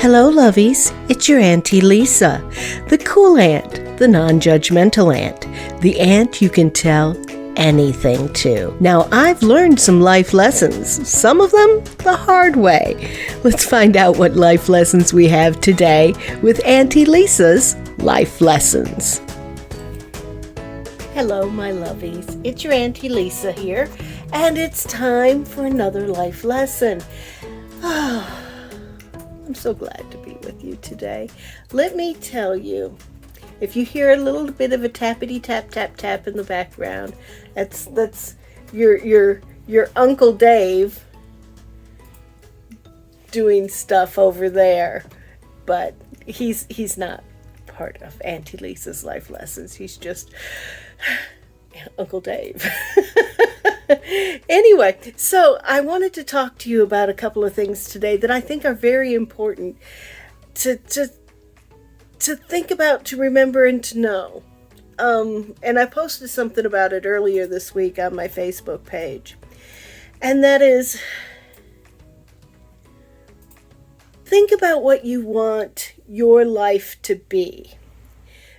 Hello, lovies. It's your Auntie Lisa, the cool aunt, the non-judgmental aunt, the aunt you can tell anything to. Now, I've learned some life lessons, some of them the hard way. Let's find out what life lessons we have today with Auntie Lisa's Life Lessons. Hello, my lovies. It's your Auntie Lisa here, and it's time for another life lesson. I'm so glad to be with you today. Let me tell you, if you hear a little bit of a tappity tap tap tap in the background, that's your Uncle Dave doing stuff over there. But he's not part of Auntie Lisa's life lessons. He's just Uncle Dave. Anyway, so I wanted to talk to you about a couple of things today that I think are very important to think about, to remember, and to know. And I posted something about it earlier this week on my Facebook page. And that is, think about what you want your life to be.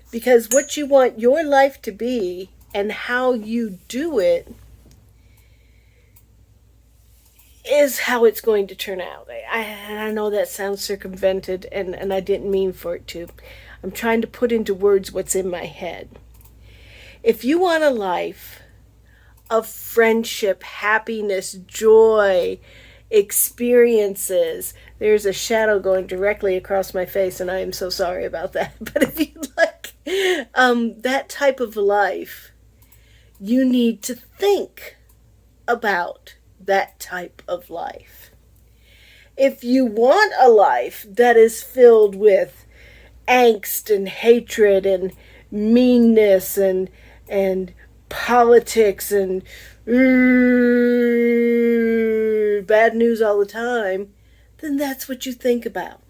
Because what you want your life to be and how you do it is how it's going to turn out. I know that sounds circumvented, and I didn't mean for it to. I'm trying to put into words what's in my head. If you want a life of friendship, happiness, joy, experiences, there's a shadow going directly across my face, and I am so sorry about that. But if you like that type of life, you need to think about that type of life. If you want a life that is filled with angst and hatred and meanness and politics and bad news all the time, then that's what you think about.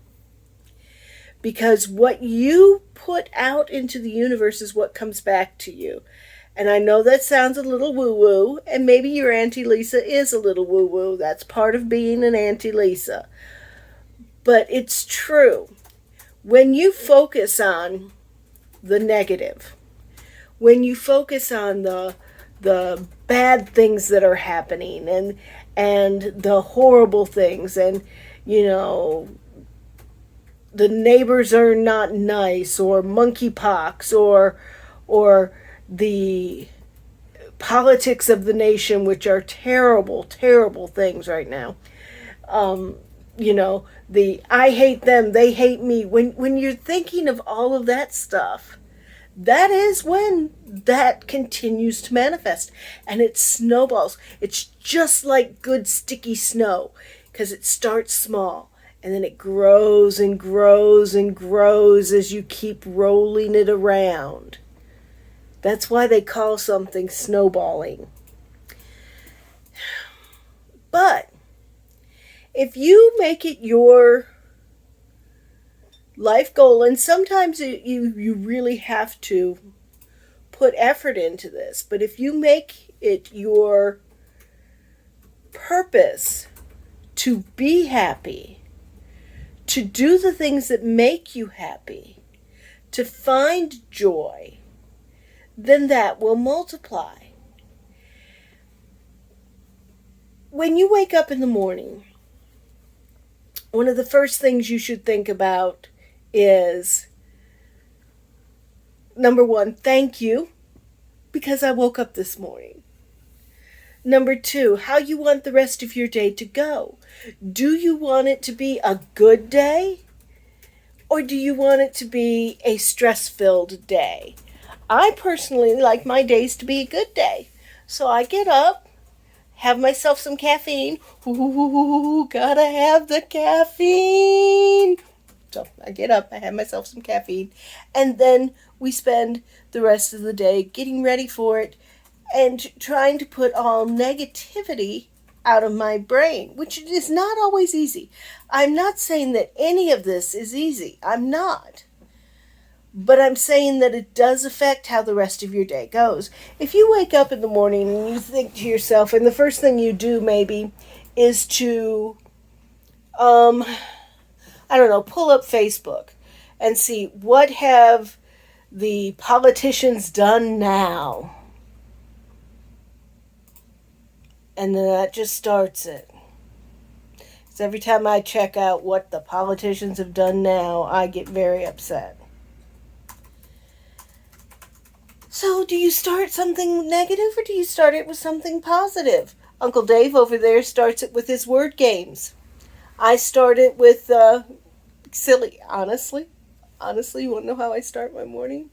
Because what you put out into the universe is what comes back to you. And I know that sounds a little woo-woo, and maybe your Auntie Lisa is a little woo-woo. That's part of being an Auntie Lisa. But it's true. When you focus on the negative, when you focus on the bad things that are happening and the horrible things, and, you know, the neighbors are not nice, or monkeypox, or the politics of the nation, which are terrible, terrible things right now. You know, the I hate them, they hate me. When you're thinking of all of that stuff, that is when that continues to manifest. And it snowballs. It's just like good sticky snow, because it starts small. And then it grows and grows and grows as you keep rolling it around. That's why they call something snowballing. But if you make it your life goal, and sometimes you really have to put effort into this, but if you make it your purpose to be happy, to do the things that make you happy, to find joy, then that will multiply. When you wake up in the morning, one of the first things you should think about is, number one, thank you, because I woke up this morning. Number two, how you want the rest of your day to go. Do you want it to be a good day? Or do you want it to be a stress-filled day? I personally like my days to be a good day. So I get up, have myself some caffeine. Ooh, gotta have the caffeine. So I get up, I have myself some caffeine. And then we spend the rest of the day getting ready for it and trying to put all negativity out of my brain, which is not always easy. I'm not saying that any of this is easy. I'm not. But I'm saying that it does affect how the rest of your day goes. If you wake up in the morning and you think to yourself, and the first thing you do maybe is to I don't know, pull up Facebook and see what have the politicians done now. And then that just starts it. So every time I check out what the politicians have done now, I get very upset. So do you start something negative or do you start it with something positive? Uncle Dave over there starts it with his word games. I start it with silly, honestly. Honestly, you want to know how I start my morning?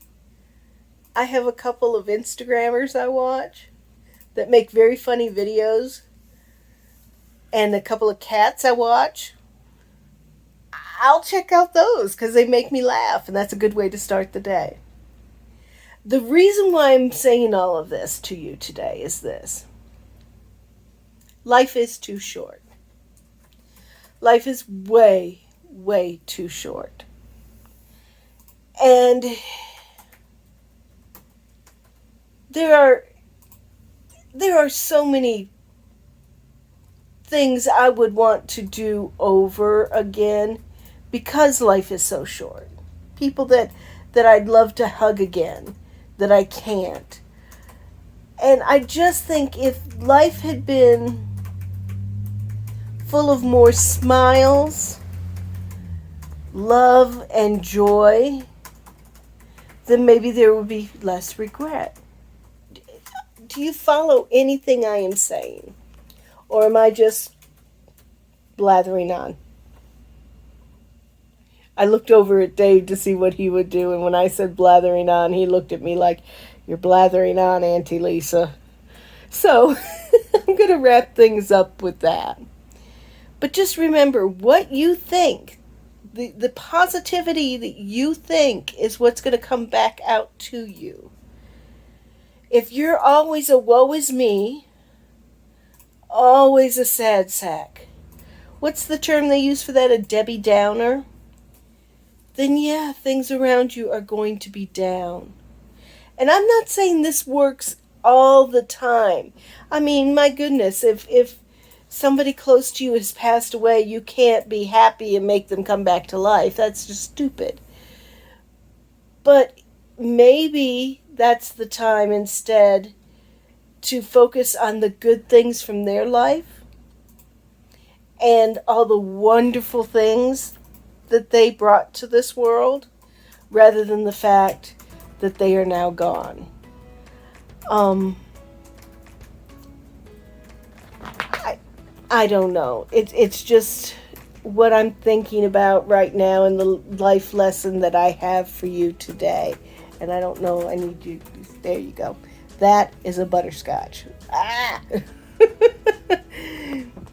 I have a couple of Instagrammers I watch that make very funny videos. And a couple of cats I watch. I'll check out those because they make me laugh. And that's a good way to start the day. The reason why I'm saying all of this to you today is this. Life is too short. Life is way, way too short. And there are so many things I would want to do over again because life is so short. People that I'd love to hug again that I can't. And I just think if life had been full of more smiles, love, and joy, then maybe there would be less regret. Do you follow anything I am saying? Or am I just blathering on? I looked over at Dave to see what he would do, and when I said blathering on, he looked at me like, "You're blathering on, Auntie Lisa." So, I'm going to wrap things up with that. But just remember, what you think, the positivity that you think is what's going to come back out to you. If you're always a woe is me, always a sad sack, what's the term they use for that, a Debbie Downer? Then yeah, things around you are going to be down. And I'm not saying this works all the time. I mean, my goodness, if somebody close to you has passed away, you can't be happy and make them come back to life. That's just stupid. But maybe that's the time instead to focus on the good things from their life and all the wonderful things that they brought to this world, rather than the fact that they are now gone. I don't know. It's just what I'm thinking about right now and the life lesson that I have for you today. And I don't know, I need you, there you go. That is a butterscotch. Ah!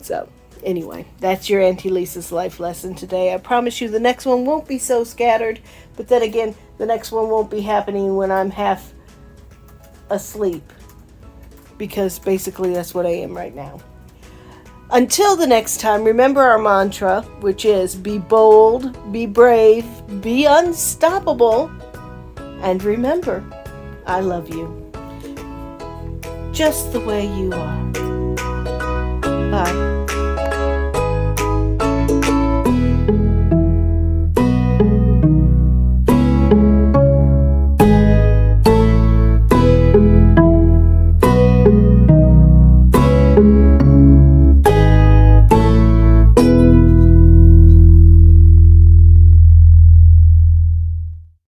So, anyway, that's your Auntie Lisa's life lesson today. I promise you the next one won't be so scattered, but then again, the next one won't be happening when I'm half asleep, because basically that's what I am right now. Until the next time, remember our mantra, which is be bold, be brave, be unstoppable, and remember, I love you just the way you are.